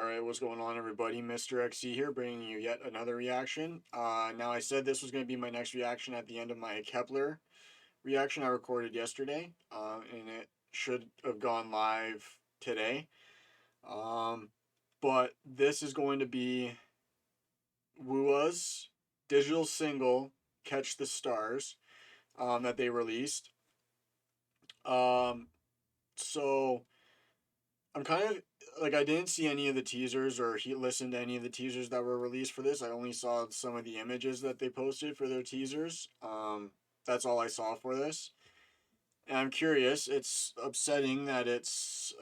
Alright, what's going on everybody? Mr. XC here, bringing you yet another reaction. Now I said this was going to be my next reaction at the end of my Kepler reaction I recorded yesterday, and it should have gone live today. But this is going to be WUA's digital single, Catch the Stars, that they released. So I'm kind of like, I didn't see any of the teasers or listened to any of the teasers that were released for this. I only saw some of the images that they posted for their teasers. That's all I saw for this. And I'm curious. It's upsetting that it's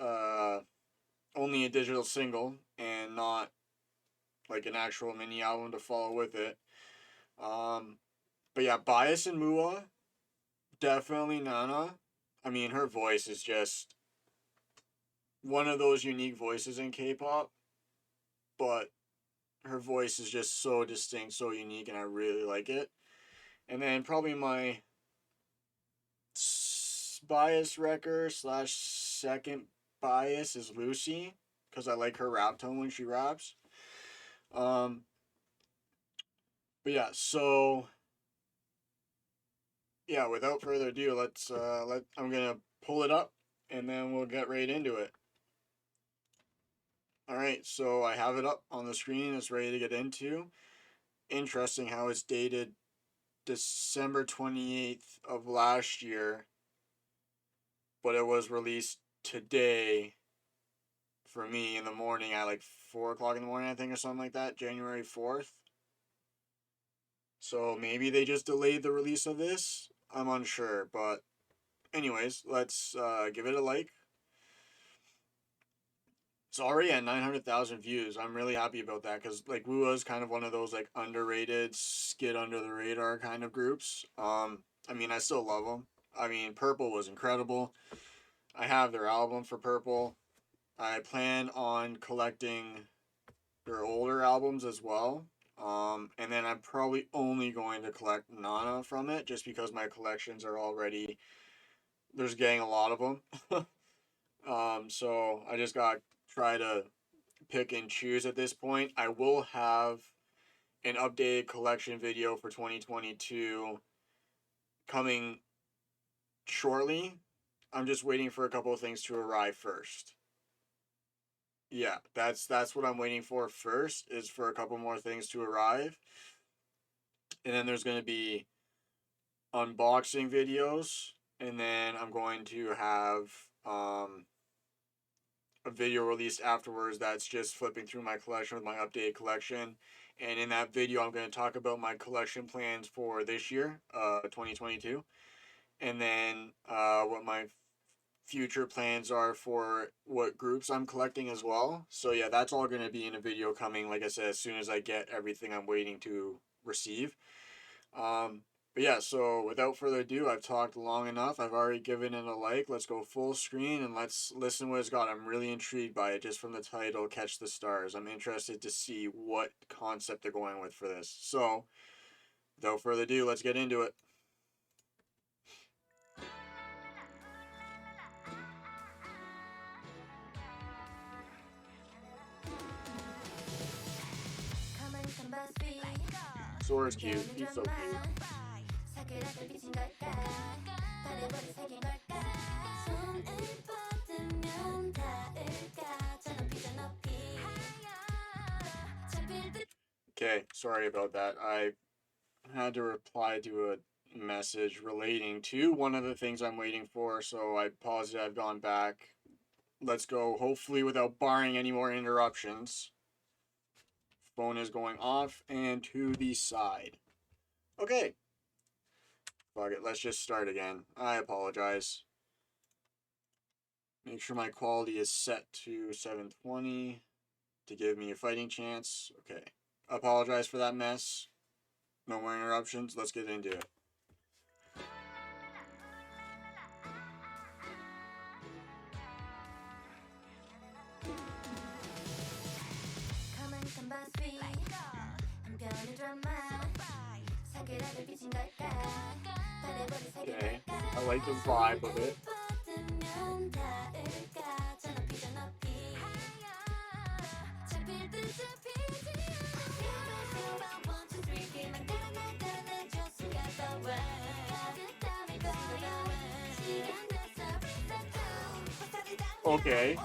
only a digital single and not like an actual mini album to follow with it. But yeah, Bias and Mua, definitely Nana. I mean, her voice is just one of those unique voices in K-pop, but her voice is just so distinct, so unique, and I really like it. And then probably my bias wrecker / second bias is Lucy, because I like her rap tone when she raps. But yeah, so yeah, without further ado, I'm gonna pull it up and then we'll get right into it. Alright, so I have it up on the screen, it's ready to get into. Interesting how it's dated December 28th of last year, but it was released today for me in the morning at like 4 o'clock in the morning, I think, or something like that, January 4th. So maybe they just delayed the release of this. I'm unsure, but anyways, let's give it a like. It's already at 900,000 views. I'm really happy about that because like WUA is kind of one of those like underrated, skid under the radar kind of groups. I mean, I still love them. I mean, Purple was incredible. I have their album for Purple. I plan on collecting their older albums as well. And then I'm probably only going to collect Nana from it just because my collections are already, there's getting a lot of them. So I just got to try to pick and choose at this point. I will have an updated collection video for 2022 coming shortly. I'm just waiting for a couple of things to arrive first. Yeah, that's what I'm waiting for first, is for a couple more things to arrive. And then there's going to be unboxing videos, and then I'm going to have a video released afterwards that's just flipping through my collection with my updated collection. And in that video, I'm going to talk about my collection plans for this year, 2022. And then what my future plans are for what groups I'm collecting as well. So yeah, that's all going to be in a video coming, like I said, as soon as I get everything I'm waiting to receive. But yeah, so without further ado, I've talked long enough. I've already given it a like. Let's go full screen and let's listen what it's got. I'm really intrigued by it just from the title, Catch the Stars. I'm interested to see what concept they're going with for this. So without further ado, let's get into it. Sora's cute. He's so cute. Okay, sorry about that. I had to reply to a message relating to one of the things I'm waiting for, so I paused it. I've gone back. Let's go, hopefully without barring any more interruptions. Phone is going off and to the side. Okay. Fuck it, let's just start again. I apologize. Make sure my quality is set to 720 to give me a fighting chance. Okay. Apologize for that mess. No more interruptions. Let's get into it. Okay, I like the vibe of it. Okay.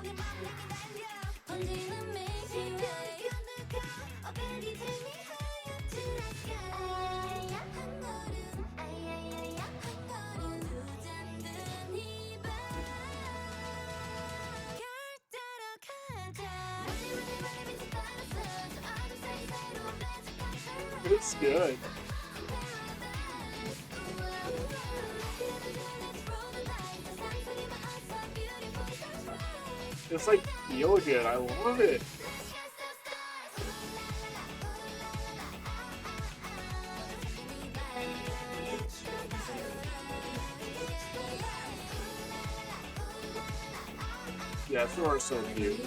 It's good. It's like feel good. I love it. Yeah, Thor is so cute.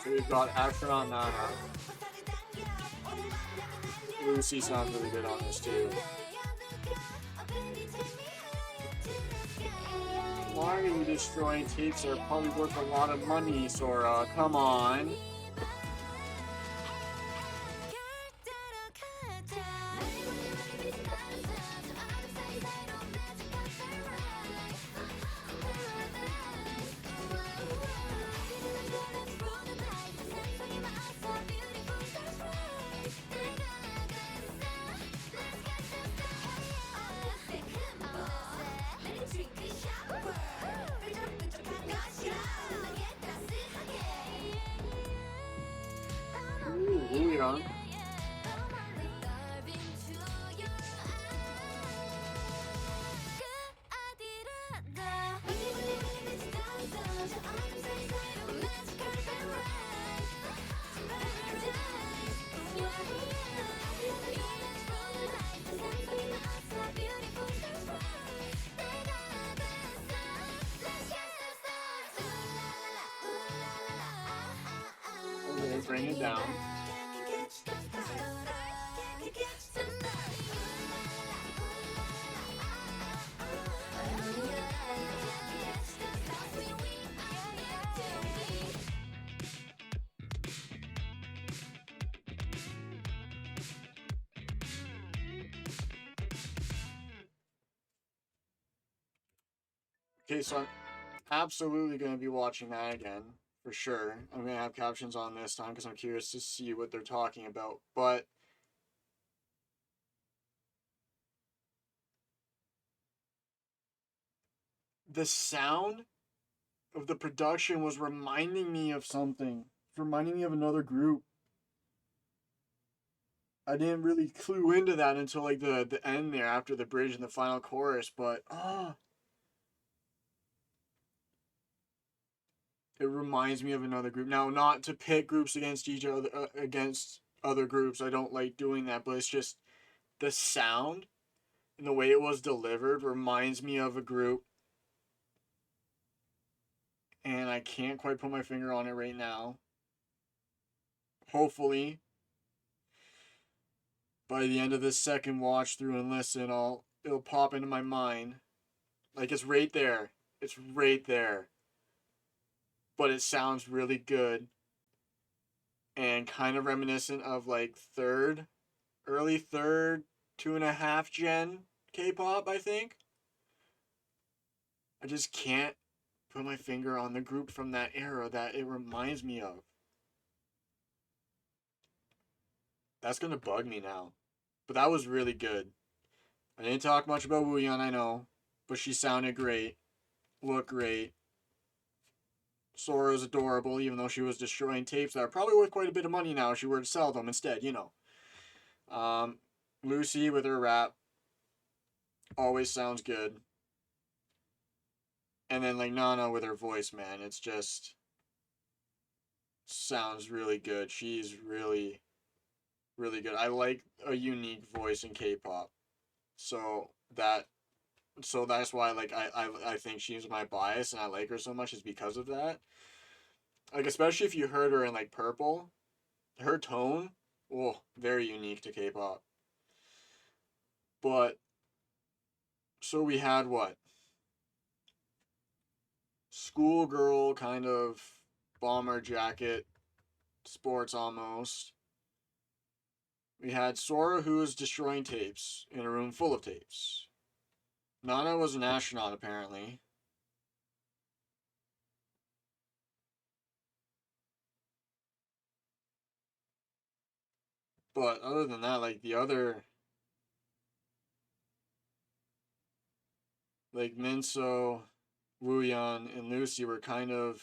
So we've got Astronaut Nana. Lucy sounds really good on this too. Why are you destroying tapes that are probably worth a lot of money, Sora? Come on. Ooh, Leon. Okay, bring it down. Okay, so I'm absolutely going to be watching that again, for sure. I'm going to have captions on this time because I'm curious to see what they're talking about. But the sound of the production was reminding me of something. It's reminding me of another group. I didn't really clue into that until like the end there after the bridge and the final chorus, but it reminds me of another group. Now, not to pit groups against each other against other groups. I don't like doing that, but it's just the sound and the way it was delivered reminds me of a group, and I can't quite put my finger on it right now. Hopefully, by the end of this second watch through and listen, it'll pop into my mind. Like it's right there. It's right there. But it sounds really good and kind of reminiscent of like early third, 2.5 gen K-pop, I think. I just can't put my finger on the group from that era that it reminds me of. That's gonna bug me now. But that was really good. I didn't talk much about Wooyeon, I know, but she sounded great, looked great. Sora's adorable, even though she was destroying tapes that are probably worth quite a bit of money now if she were to sell them instead, you know. Lucy with her rap always sounds good. And then like Nana with her voice, man, it's just sounds really good. She's really, really good. I like a unique voice in K-pop, so that that's why like I think she's my bias and I like her so much is because of that. Like especially if you heard her in like Purple, her tone, oh, very unique to K-pop. But So we had what? Schoolgirl kind of bomber jacket, sports almost. We had Sora who was destroying tapes in a room full of tapes. Nana was an astronaut apparently. But other than that, like the other, like Minso, Wooyan, and Lucy were kind of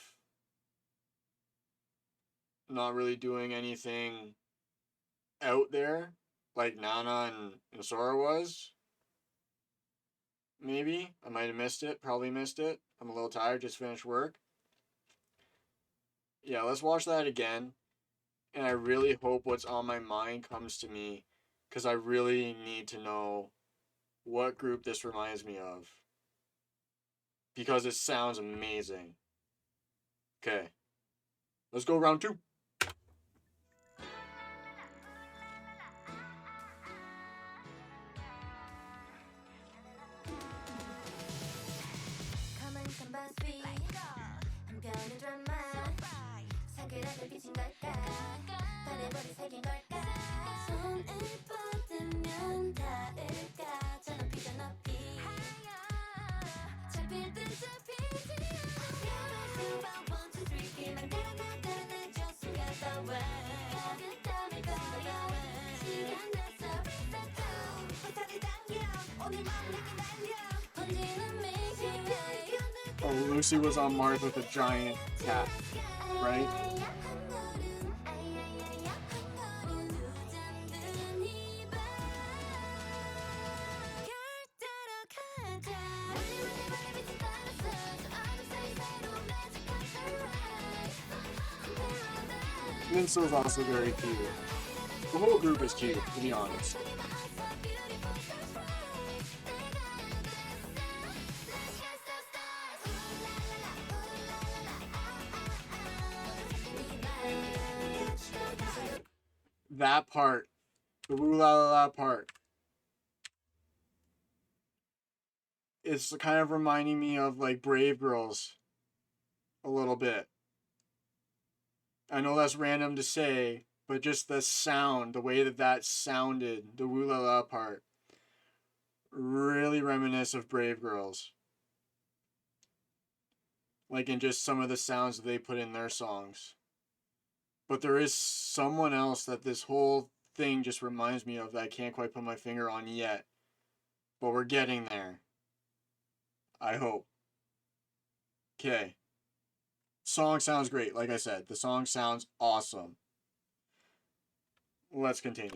not really doing anything out there like Nana and Sora was. Maybe. I might have missed it. Probably missed it. I'm a little tired. Just finished work. Yeah, let's watch that again. And I really hope what's on my mind comes to me. Because I really need to know what group this reminds me of. Because it sounds amazing. Okay. Let's go round two. Oh, Lucy was on Mars with a giant cat, right? Minso is also very cute. The whole group is cute, to be honest. That part, the woo la la la part, it's kind of reminding me of like Brave Girls a little bit. I know that's random to say, but just the sound, the way that sounded, the woo la la part, really reminisce of Brave Girls. Like in just some of the sounds that they put in their songs. But there is someone else that this whole thing just reminds me of that I can't quite put my finger on yet. But we're getting there. I hope. Okay. Song sounds great, like I said. The song sounds awesome. Let's continue.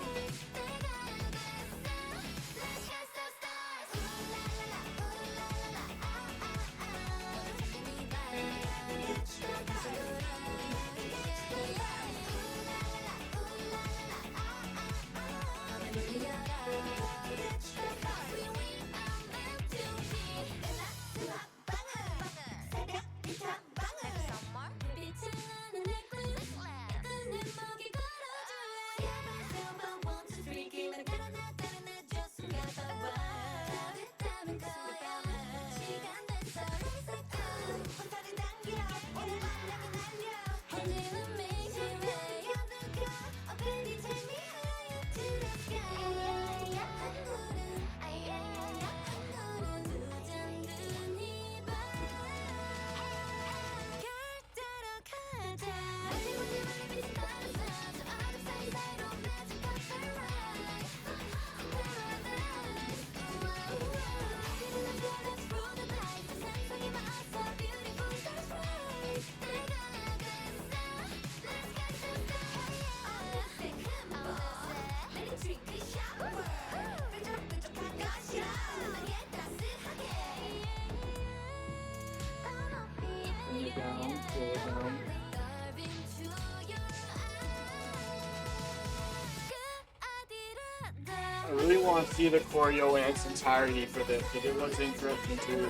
I really want to see the choreo in its entirety for this, because it looks interesting too.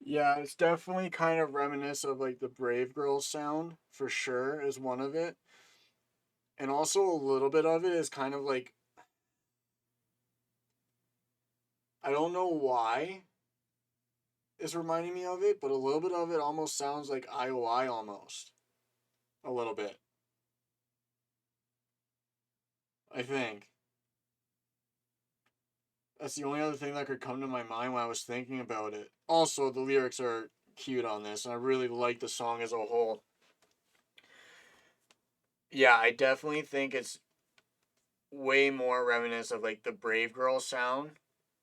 Yeah, it's definitely kind of reminiscent of like the Brave Girls sound for sure is one of it. And also a little bit of it is kind of like I don't know why it's reminding me of it, but a little bit of it almost sounds like IOI almost. A little bit. I think. That's the only other thing that could come to my mind when I was thinking about it. Also, the lyrics are cute on this, and I really like the song as a whole. Yeah, I definitely think it's way more reminiscent of like the Brave Girl sound,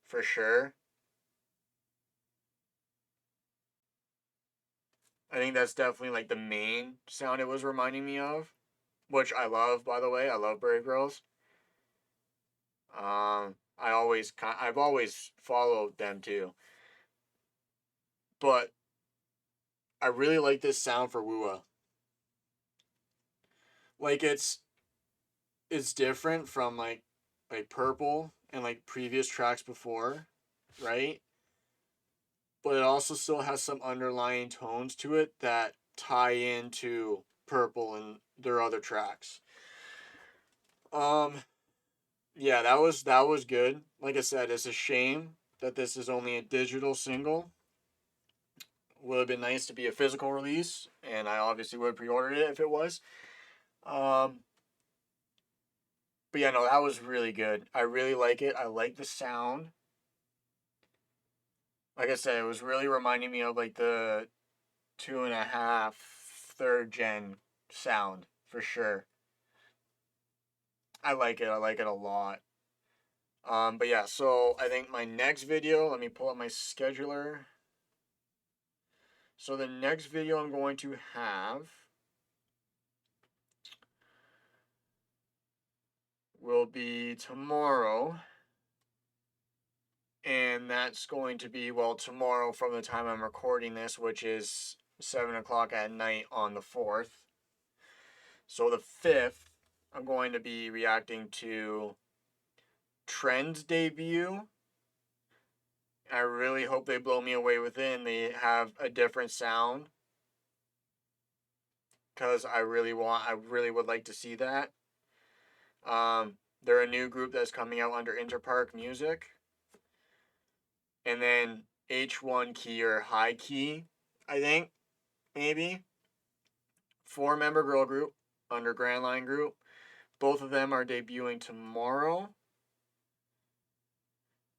for sure. I think that's definitely like the main sound it was reminding me of, which I love, by the way. I love Brave Girls. I've always followed them too, but I really like this sound for Wua. Like it's different from like Purple and like previous tracks before, right? But it also still has some underlying tones to it that tie into Purple and their other tracks. Um yeah, that was good. Like I said, it's a shame that this is only a digital single. Would have been nice to be a physical release, and I obviously would have pre-ordered it if it was. Um but yeah, no, that was really good. I really like it. I like the sound. Like I said, it was really reminding me of like the 2.5 third gen sound for sure. I like it. I like it a lot. But yeah, so I think my next video, let me pull up my scheduler. So the next video I'm going to have will be tomorrow. And that's going to be, well, tomorrow from the time I'm recording this, which is 7 o'clock at night on the 4th. So the 5th, I'm going to be reacting to Trend's debut. I really hope they blow me away with it and they have a different sound. Because I really would like to see that. They're a new group that's coming out under Interpark Music. And then H1 Key or High Key, I think, maybe. 4-member girl group under Grand Line Group. Both of them are debuting tomorrow.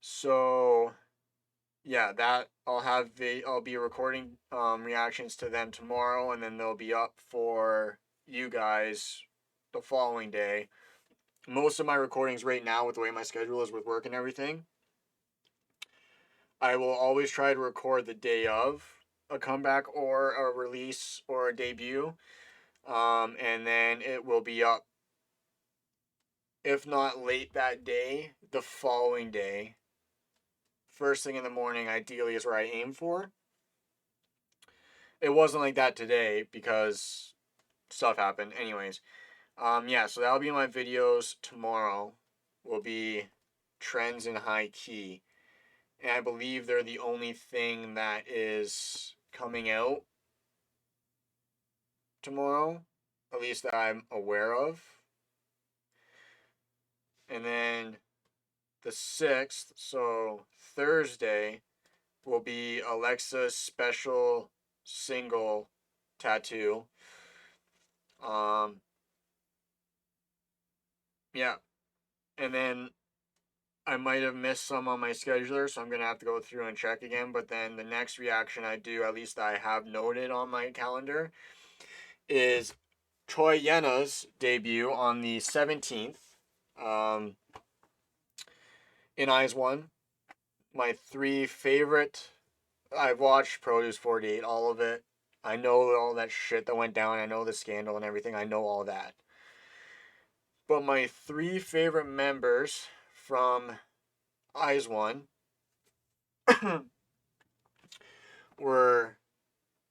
So yeah, that I'll be recording reactions to them tomorrow, and then they'll be up for you guys the following day. Most of my recordings right now, with the way my schedule is with work and everything, I will always try to record the day of a comeback or a release or a debut, and then it will be up, if not late that day, the following day. First thing in the morning, ideally, is where I aim for. It wasn't like that today because stuff happened. Anyways, yeah, so that'll be my videos tomorrow. Will be Trends in High Key. And I believe they're the only thing that is coming out tomorrow, at least that I'm aware of. And then the 6th, so Thursday, will be Alexa's special single Tattoo. Yeah. And then I might have missed some on my scheduler, so I'm going to have to go through and check again. But then the next reaction I do, at least I have noted on my calendar, is Choi Yena's debut on the 17th. In Eyes One. My 3 favorite. I've watched Produce 48, all of it. I know all that shit that went down. I know the scandal and everything. I know all that. But my three favorite members from IZ*ONE were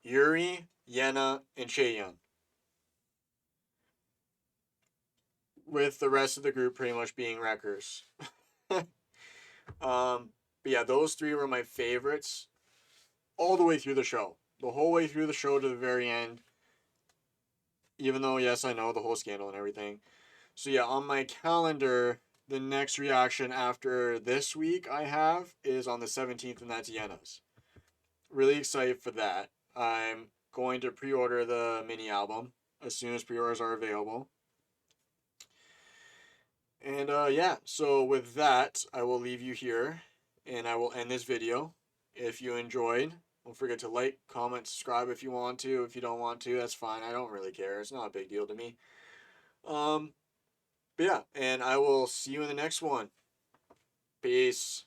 Yuri, Yena, and Chaeyoung. With the rest of the group pretty much being wreckers. But yeah, those three were my favorites all the way through the show. The whole way through the show to the very end. Even though, yes, I know the whole scandal and everything. So yeah, on my calendar, the next reaction after this week I have is on the 17th, and that's Yena's. Really excited for that. I'm going to pre-order the mini album as soon as pre-orders are available. And yeah, so with that, I will leave you here, and I will end this video. If you enjoyed, don't forget to like, comment, subscribe if you want to. If you don't want to, that's fine. I don't really care. It's not a big deal to me. But yeah, and I will see you in the next one. Peace.